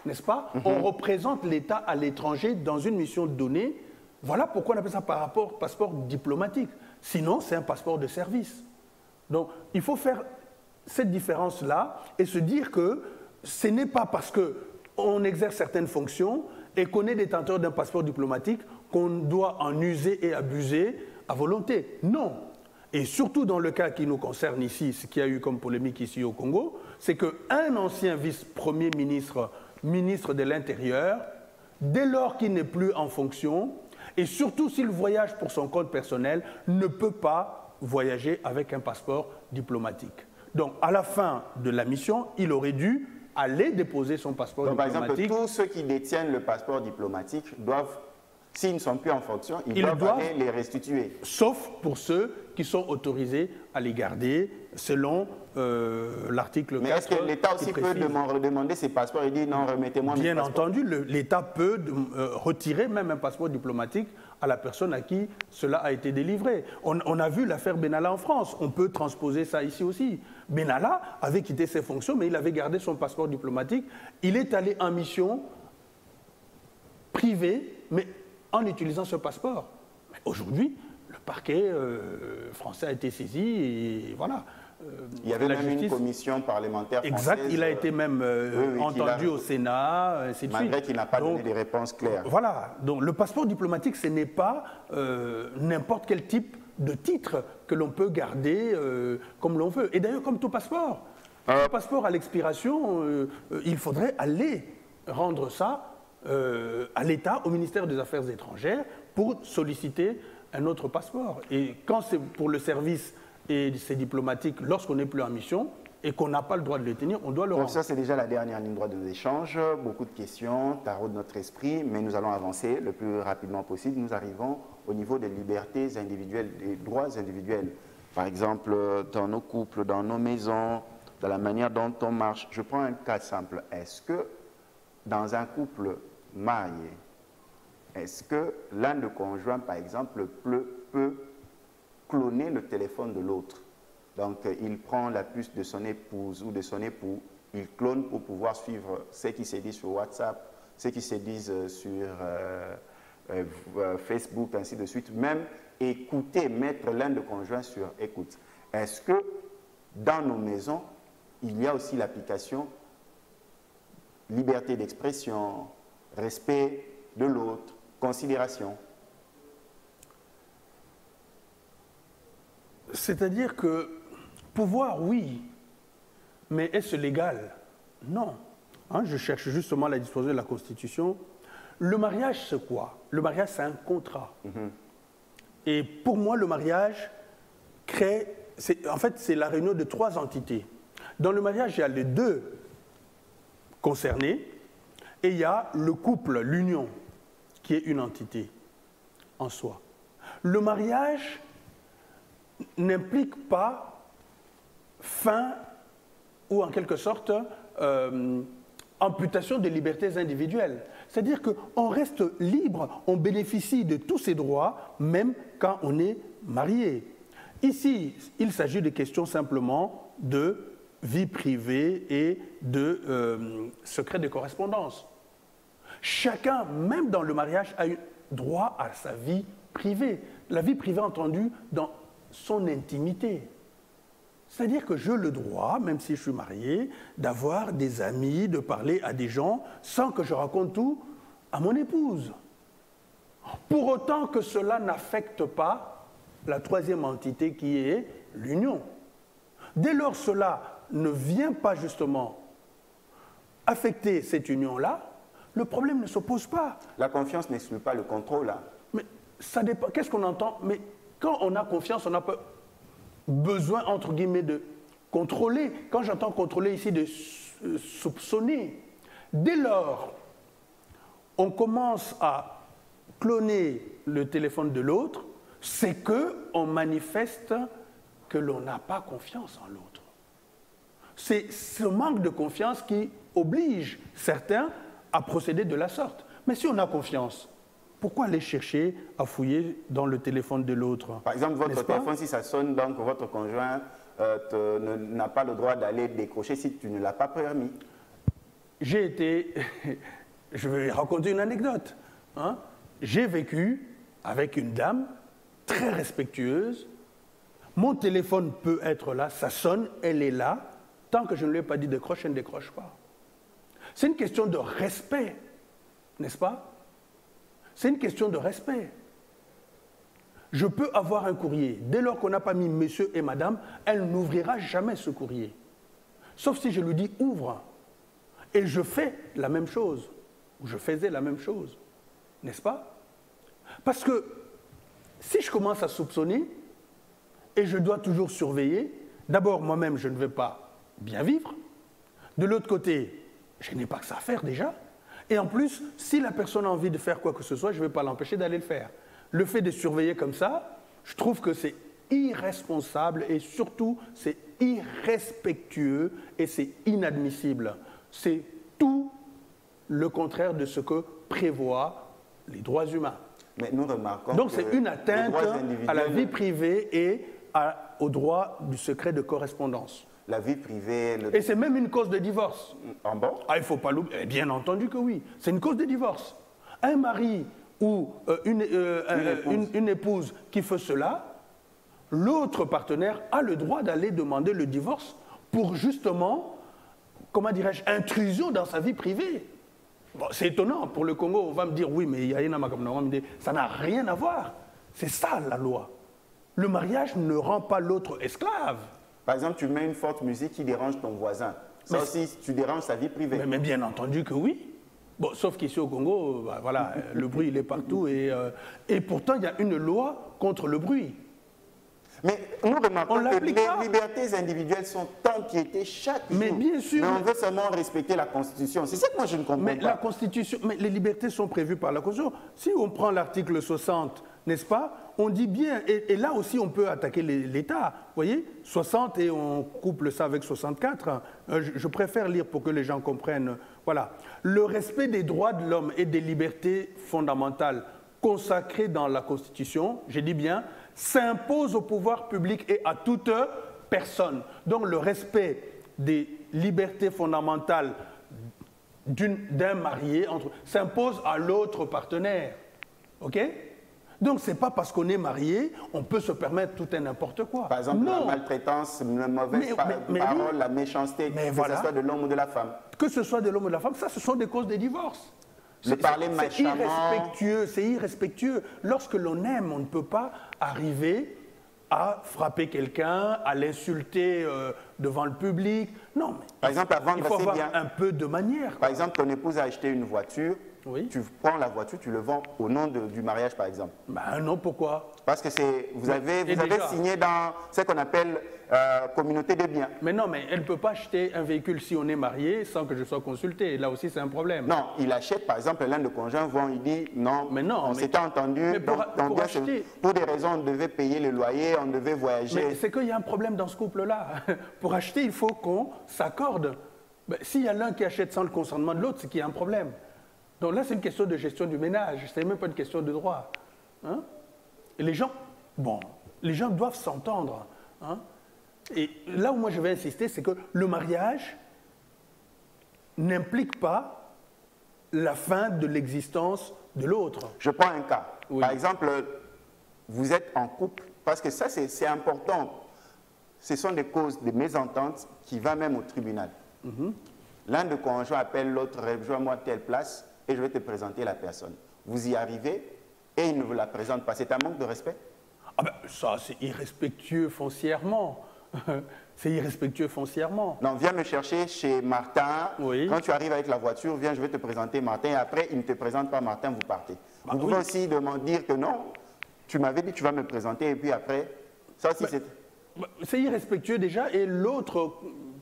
n'est-ce pas? On représente l'État à l'étranger dans une mission donnée. Voilà pourquoi on appelle ça passeport diplomatique. Sinon, c'est un passeport de service. Donc, il faut faire cette différence-là et se dire que ce n'est pas parce qu'on exerce certaines fonctions et qu'on est détenteur d'un passeport diplomatique qu'on doit en user et abuser à volonté. Non. Et surtout dans le cas qui nous concerne ici, ce qu'il y a eu comme polémique ici au Congo, c'est qu'un ancien vice-premier ministre, ministre de l'Intérieur, dès lors qu'il n'est plus en fonction, et surtout s'il voyage pour son compte personnel, ne peut pas voyager avec un passeport diplomatique. Donc, à la fin de la mission, il aurait dû aller déposer son passeport diplomatique. Par exemple, tous ceux qui détiennent le passeport diplomatique doivent, s'ils ne sont plus en fonction, ils doivent aller les restituer. Sauf pour ceux qui sont autorisés à les garder selon l'article 4. Mais est-ce que l'État aussi peut demander ses passeports et dire non, remettez-moi mes passeports? Bien entendu, l'État peut retirer même un passeport diplomatique à la personne à qui cela a été délivré. On a vu l'affaire Benalla en France, on peut transposer ça ici aussi. Benalla avait quitté ses fonctions, mais il avait gardé son passeport diplomatique. Il est allé en mission privée, mais en utilisant ce passeport. Aujourd'hui, le parquet français a été saisi et voilà. Il y avait même une commission parlementaire française. Exact, il a été même entendu au Sénat, ainsi de suite. Malgré qu'il n'a pas donné des réponses claires. Voilà, donc le passeport diplomatique, ce n'est pas n'importe quel type de titre que l'on peut garder comme l'on veut. Et d'ailleurs, comme tout passeport. Un passeport à l'expiration, il faudrait aller rendre ça à l'État, au ministère des Affaires étrangères, pour solliciter un autre passeport. Et quand c'est pour le service et c'est diplomatique, lorsqu'on n'est plus en mission et qu'on n'a pas le droit de le tenir, on doit le rendre. Ça, c'est déjà la dernière ligne droite de nos échanges. Beaucoup de questions taraudent notre esprit, mais nous allons avancer le plus rapidement possible. Nous arrivons au niveau des libertés individuelles, des droits individuels. Par exemple, dans nos couples, dans nos maisons, dans la manière dont on marche. Je prends un cas simple. Est-ce que dans un couple marié, est-ce que l'un des conjoints, par exemple, peut cloner le téléphone de l'autre? Donc, il prend la puce de son épouse ou de son époux, il clone pour pouvoir suivre ce qui se dit sur WhatsApp, ce qui se dit sur Facebook, ainsi de suite. Même, écouter, mettre l'un des conjoints sur écoute. Est-ce que dans nos maisons, il y a aussi l'application liberté d'expression, respect de l'autre, considération? C'est-à-dire que pouvoir, oui, mais est-ce légal? Non. Hein, je cherche justement la disposition de la Constitution. Le mariage, c'est quoi? Le mariage, c'est un contrat. Et pour moi, le mariage crée... En fait, c'est la réunion de 3 entités. Dans le mariage, il y a les 2 concernés et il y a le couple, l'union, qui est une entité en soi. Le mariage n'implique pas fin ou en quelque sorte amputation des libertés individuelles. C'est-à-dire qu'on reste libre, on bénéficie de tous ces droits, même quand on est marié. Ici, il s'agit de questions simplement de vie privée et de secret de correspondance. Chacun, même dans le mariage, a eu droit à sa vie privée. La vie privée entendue dans son intimité. C'est-à-dire que j'ai le droit, même si je suis marié, d'avoir des amis, de parler à des gens sans que je raconte tout à mon épouse. Pour autant que cela n'affecte pas la 3e entité qui est l'union. Dès lors cela ne vient pas justement affecter cette union-là, le problème ne se pose pas. La confiance n'exclut pas le contrôle. Hein. Mais ça dépend. Qu'est-ce qu'on entend? Mais quand on a confiance, on n'a pas besoin, entre guillemets, de contrôler. Quand j'entends contrôler ici, de soupçonner. Dès lors, on commence à cloner le téléphone de l'autre, c'est qu'on manifeste que l'on n'a pas confiance en l'autre. C'est ce manque de confiance qui oblige certains à procéder de la sorte. Mais si on a confiance, pourquoi aller chercher à fouiller dans le téléphone de l'autre? Par exemple, votre téléphone, si ça sonne, donc votre conjoint n'a pas le droit d'aller décrocher si tu ne l'as pas permis. J'ai été... Je vais raconter une anecdote. Hein? J'ai vécu avec une dame très respectueuse. Mon téléphone peut être là, ça sonne, elle est là. Tant que je ne lui ai pas dit décroche, elle ne décroche pas. C'est une question de respect, n'est-ce pas? C'est une question de respect. Je peux avoir un courrier. Dès lors qu'on n'a pas mis monsieur et madame, elle n'ouvrira jamais ce courrier. Sauf si je lui dis ouvre. Et je fais la même chose. Ou je faisais la même chose. N'est-ce pas? Parce que si je commence à soupçonner, et je dois toujours surveiller, d'abord moi-même je ne vais pas bien vivre. De l'autre côté, je n'ai pas que ça à faire déjà. Et en plus, si la personne a envie de faire quoi que ce soit, je ne vais pas l'empêcher d'aller le faire. Le fait de surveiller comme ça, je trouve que c'est irresponsable et surtout c'est irrespectueux et c'est inadmissible. C'est tout le contraire de ce que prévoient les droits humains. Mais nous remarquons donc c'est une atteinte à la vie privée et au droit du secret de correspondance. La vie privée... Et c'est même une cause de divorce. En bon? Ah, il ne faut pas l'oublier. Bien entendu que oui. C'est une cause de divorce. Un mari ou une épouse qui fait cela, l'autre partenaire a le droit d'aller demander le divorce pour justement, comment dirais-je, intrusion dans sa vie privée. Bon, c'est étonnant. Pour le Congo, on va me dire, oui, mais ça n'a rien à voir. C'est ça la loi. Le mariage ne rend pas l'autre esclave. Par exemple, tu mets une forte musique qui dérange ton voisin. Ça aussi, tu déranges sa vie privée. Mais bien entendu que oui. Bon, sauf qu'ici au Congo, bah, voilà, le bruit il est partout et pourtant il y a une loi contre le bruit. Mais nous remarquons que les libertés individuelles sont empiétées chaque jour. Mais bien sûr. Mais on veut seulement respecter la Constitution. C'est ça que moi je ne comprends pas. La Constitution, mais les libertés sont prévues par la Constitution. Si on prend l'article 60, n'est-ce pas? On dit bien, et là aussi on peut attaquer l'État. Vous voyez, 60 et on couple ça avec 64. Je préfère lire pour que les gens comprennent. Voilà. Le respect des droits de l'homme et des libertés fondamentales consacrées dans la Constitution, j'ai dit bien, s'impose au pouvoir public et à toute personne. Donc le respect des libertés fondamentales d'un marié s'impose à l'autre partenaire. OK? Donc, ce n'est pas parce qu'on est marié, on peut se permettre tout et n'importe quoi. Par exemple, non. la maltraitance, la mauvaise parole, oui. La méchanceté, que ce soit de l'homme ou de la femme. Que ce soit de l'homme ou de la femme, ça, ce sont des causes des divorces. Le parler méchamment. C'est irrespectueux. Lorsque l'on aime, on ne peut pas arriver à frapper quelqu'un, à l'insulter devant le public. Non, mais par exemple, avant il faut avoir un peu de manière. Par exemple, ton épouse a acheté une voiture. Oui. Tu prends la voiture, tu le vends au nom du mariage, par exemple. Ben non, pourquoi? Parce que vous avez signé dans ce qu'on appelle communauté de biens. Mais non, mais elle ne peut pas acheter un véhicule si on est marié sans que je sois consulté. Là aussi, c'est un problème. Non, il achète, par exemple, l'un de conjoints vont, il dit non, on s'était entendu, pour des raisons, on devait payer le loyer, on devait voyager. Mais c'est qu'il y a un problème dans ce couple-là. Pour acheter, il faut qu'on s'accorde. S'il y a l'un qui achète sans le consentement de l'autre, c'est qu'il y a un problème. Donc là, c'est une question de gestion du ménage, ce n'est même pas une question de droit. Hein? Et les gens doivent s'entendre. Hein? Et là où moi je vais insister, c'est que le mariage n'implique pas la fin de l'existence de l'autre. Je prends un cas. Oui. Par exemple, vous êtes en couple, parce que ça c'est important. Ce sont des causes de mésentente qui vont même au tribunal. L'un de conjoints appelle l'autre, rejoins-moi telle place, et je vais te présenter la personne. Vous y arrivez et il ne vous la présente pas. C'est un manque de respect? Ah ben, ça, c'est irrespectueux foncièrement. C'est irrespectueux foncièrement. Non, viens me chercher chez Martin. Oui. Quand tu arrives avec la voiture, viens, je vais te présenter Martin. Et après, il ne te présente pas Martin, vous partez. Vous pouvez aussi dire que non, tu m'avais dit tu vas me présenter et puis après, ça aussi c'est... C'est irrespectueux déjà et l'autre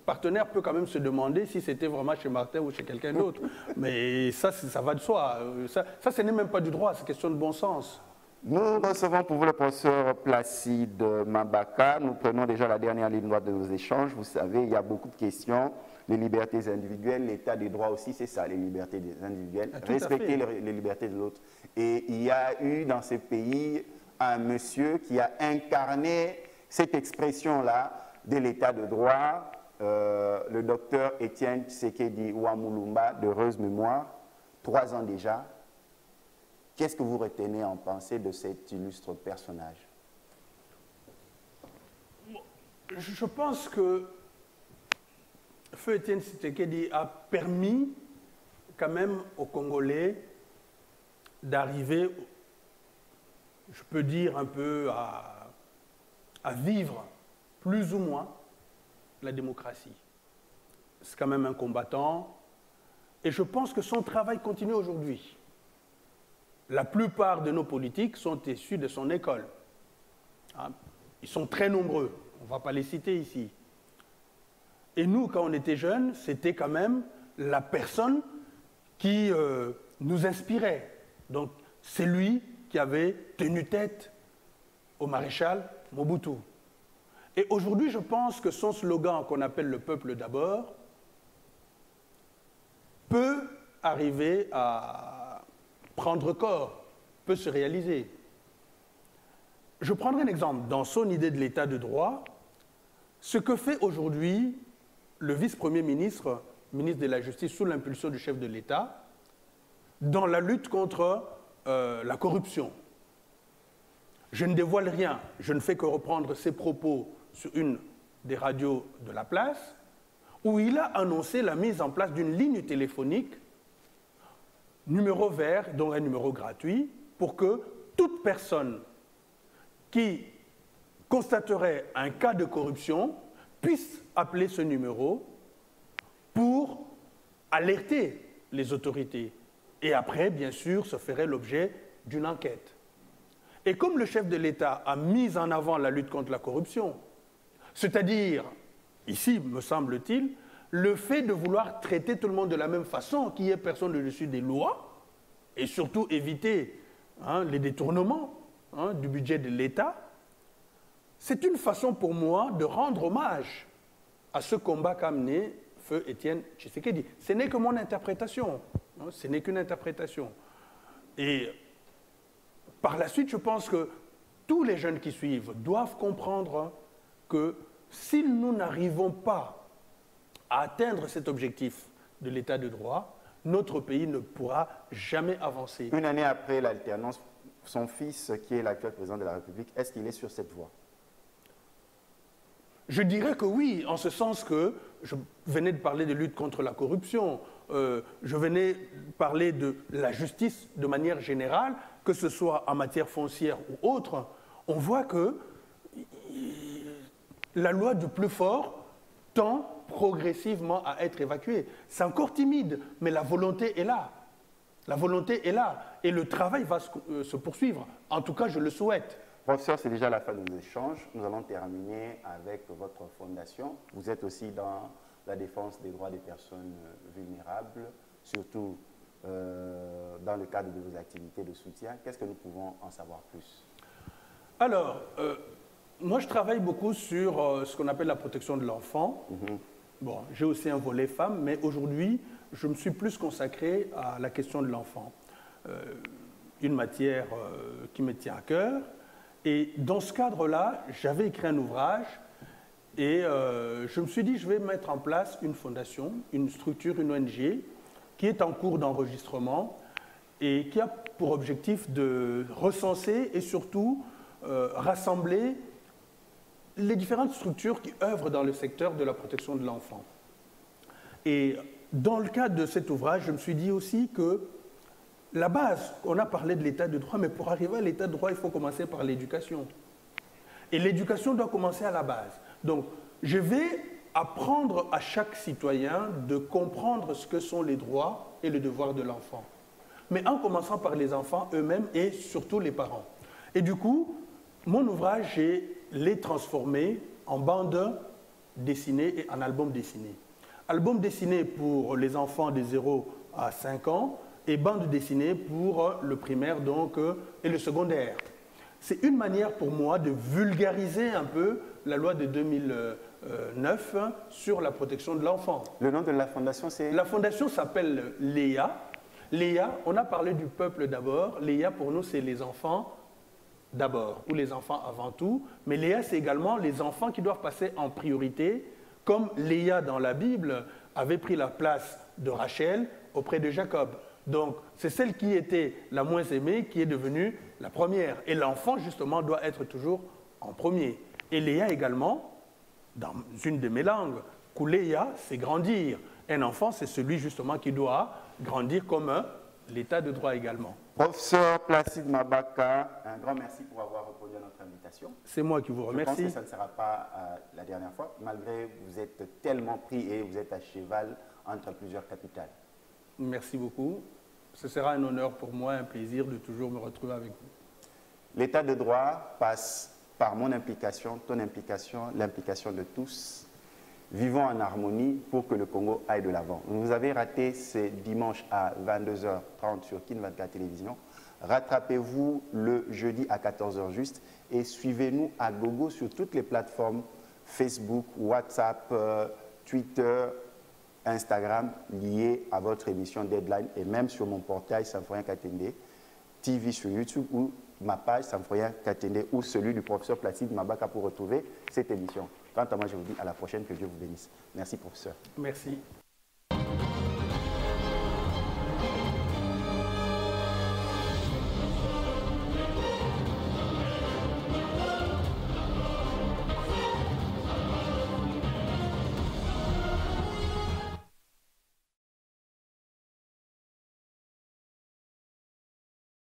partenaire peut quand même se demander si c'était vraiment chez Martin ou chez quelqu'un d'autre. Mais ça va de soi. Ça, ce n'est même pas du droit, c'est question de bon sens. Nous recevons pour vous le professeur Placide Mabaka. Nous prenons déjà la dernière ligne droite de nos échanges. Vous savez, il y a beaucoup de questions. Les libertés individuelles, l'état des droits aussi, c'est ça, les libertés des individuelles. Respecter les libertés de l'autre. Et il y a eu dans ce pays un monsieur qui a incarné cette expression-là de l'état de droit, le docteur Étienne Tshisekedi Ouamulumba, d'heureuse mémoire, 3 ans déjà. Qu'est-ce que vous retenez en pensée de cet illustre personnage? Je pense que Feu Étienne Tshisekedi a permis quand même aux Congolais d'arriver, je peux dire un peu, à vivre plus ou moins la démocratie. C'est quand même un combattant et je pense que son travail continue aujourd'hui. La plupart de nos politiques sont issus de son école. Ils sont très nombreux, on ne va pas les citer ici. Et nous, quand on était jeunes, c'était quand même la personne qui nous inspirait. Donc, c'est lui qui avait tenu tête au maréchal Mobutu. Et aujourd'hui, je pense que son slogan qu'on appelle « le peuple d'abord » peut arriver à prendre corps, peut se réaliser. Je prendrai un exemple. Dans son idée de l'état de droit, ce que fait aujourd'hui le vice-premier ministre, ministre de la Justice, sous l'impulsion du chef de l'État, dans la lutte contre la corruption. Je ne dévoile rien, je ne fais que reprendre ses propos sur une des radios de la place, où il a annoncé la mise en place d'une ligne téléphonique, numéro vert, donc un numéro gratuit, pour que toute personne qui constaterait un cas de corruption puisse appeler ce numéro pour alerter les autorités. Et après, bien sûr, se ferait l'objet d'une enquête. Et comme le chef de l'État a mis en avant la lutte contre la corruption, c'est-à-dire, ici, me semble-t-il, le fait de vouloir traiter tout le monde de la même façon, qu'il n'y ait personne au-dessus des lois, et surtout éviter les détournements du budget de l'État, c'est une façon pour moi de rendre hommage à ce combat qu'a mené Feu Étienne Tshisekedi. Ce n'est que mon interprétation, ce n'est qu'une interprétation. Et par la suite, je pense que tous les jeunes qui suivent doivent comprendre que si nous n'arrivons pas à atteindre cet objectif de l'état de droit, notre pays ne pourra jamais avancer. Une année après l'alternance, son fils, qui est l'actuel président de la République, est-ce qu'il est sur cette voie? Je dirais que oui, en ce sens que je venais de parler de lutte contre la corruption, je venais parler de la justice de manière générale, que ce soit en matière foncière ou autre. On voit que la loi du plus fort tend progressivement à être évacuée. C'est encore timide, mais la volonté est là. La volonté est là et le travail va se poursuivre. En tout cas, je le souhaite. Professeur, c'est déjà la fin de nos échanges. Nous allons terminer avec votre fondation. Vous êtes aussi dans la défense des droits des personnes vulnérables, surtout dans le cadre de vos activités de soutien. Qu'est-ce que nous pouvons en savoir plus? Alors, moi je travaille beaucoup sur ce qu'on appelle la protection de l'enfant. Bon, j'ai aussi un volet femme, mais aujourd'hui, je me suis plus consacré à la question de l'enfant. Une matière qui me tient à cœur. Et dans ce cadre-là, j'avais écrit un ouvrage et je me suis dit, je vais mettre en place une fondation, une structure, une ONG qui est en cours d'enregistrement et qui a pour objectif de recenser et surtout rassembler les différentes structures qui œuvrent dans le secteur de la protection de l'enfant. Et dans le cadre de cet ouvrage, je me suis dit aussi que la base, on a parlé de l'état de droit, mais pour arriver à l'état de droit, il faut commencer par l'éducation. Et l'éducation doit commencer à la base. Donc, je vais apprendre à chaque citoyen de comprendre ce que sont les droits et le devoir de l'enfant. Mais en commençant par les enfants eux-mêmes et surtout les parents. Et du coup, mon ouvrage, je l'ai transformé en bande dessinée et en album dessiné. Album dessiné pour les enfants de 0 à 5 ans, et bande dessinée pour le primaire donc, et le secondaire. C'est une manière pour moi de vulgariser un peu la loi de 2009 sur la protection de l'enfant. Le nom de la fondation, c'est? La fondation s'appelle Léa. Léa, on a parlé du peuple d'abord. Léa, pour nous, c'est les enfants d'abord, ou les enfants avant tout. Mais Léa, c'est également les enfants qui doivent passer en priorité, comme Léa dans la Bible avait pris la place de Rachel auprès de Jacob. Donc, c'est celle qui était la moins aimée qui est devenue la première. Et l'enfant, justement, doit être toujours en premier. Et Léa également, dans une de mes langues, Kouléa, c'est grandir. Un enfant, c'est celui, justement, qui doit grandir comme l'état de droit également. Professeur Placide Mabaka, un grand merci pour avoir répondu à notre invitation. C'est moi qui vous remercie. Je pense que ça ne sera pas la dernière fois, malgré que vous êtes tellement pris et vous êtes à cheval entre plusieurs capitales. Merci beaucoup. Ce sera un honneur pour moi, un plaisir de toujours me retrouver avec vous. L'état de droit passe par mon implication, ton implication, l'implication de tous. Vivons en harmonie pour que le Congo aille de l'avant. Vous avez raté ce dimanche à 22h30 sur Kin 24 Télévision. Rattrapez-vous le jeudi à 14h juste et suivez-nous à gogo sur toutes les plateformes Facebook, WhatsApp, Twitter, Instagram lié à votre émission Deadline et même sur mon portail Symphorien Katende TV sur YouTube ou ma page Symphorien Katende ou celui du professeur Placide Mabaka pour retrouver cette émission. Quant à moi, je vous dis à la prochaine, que Dieu vous bénisse. Merci, professeur. Merci.